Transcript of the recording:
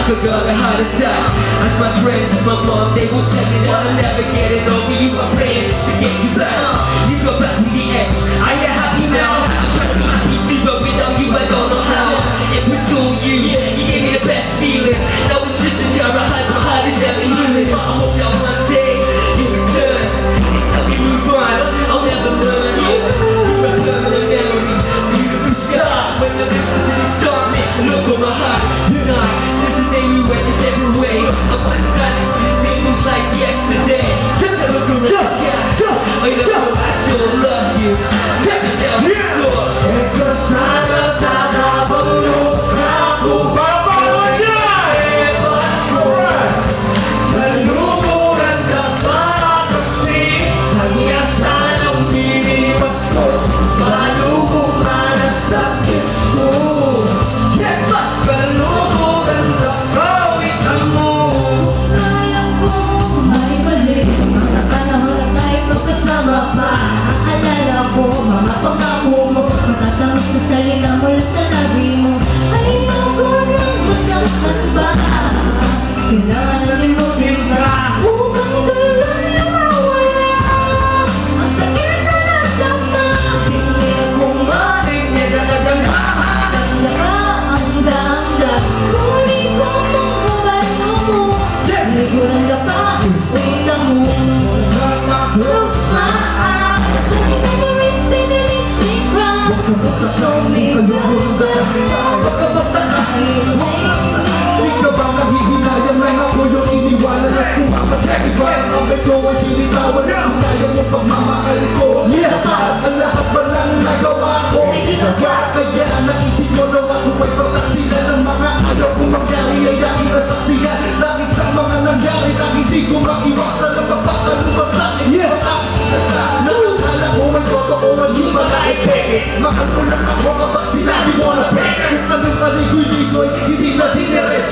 I got a heart attack. As my friends, as my mom, they will tell me that I'll never get it over you. I'm praying just to get you back. You go back to the ex. Are you happy now? I'm trying to be happy too, but without you I don't know how. It was all you, you gave me the best feeling. That was just a jar of hearts, my heart is never healing. But I hope that one day you return and tell me move on. I'll never learn you. You're a permanent memory, beautiful star. When I listen to this star, miss the look on my heart. You're not. You went your separate ways. I once got this to these things like yesterday. Take a look around, yeah. I know I still love you. Take it down the floor. Ito sana tatabang ako babawayan. Nalumuran ka pa kasi nagyasan ang pinipas ko. Malubo man ang sakit ko. Alala ko, mga pangako mo, matatamis sa salita mula sa labi mo. Ay naku, masaktan ba? Kailangan natin mo din ba? Upang kailan na mawala ang sakit na nagdama. Hindi ko marinig na nagdama. Tanda ang danda, huli ko kung kabalo mo. Liguran ka pa, wait ang mo. Close my eyes, when your memories fade and makes me cry. You told me just Di ka ba nanghihinayang lang ako yung iniwanan at sumama sa iba? Ang beto ay tinitawan at sinayang yung pagmamahal ko. Ang lahat ba lang nagawa ko? Kaya naisip mo nung ako ay pagkasila ng mga ayaw kong mangyari ay aking nasaksiyan. Dahil sa mga nangyari na hindi ko maiwasan ang pagpapalumas sa akin. Nakakala ko may totoo at yung mga ipeke. Mahal ko lang ako kapag sinabi mo na peke. Kung anong kaligoy-ligoy, hindi na dinere.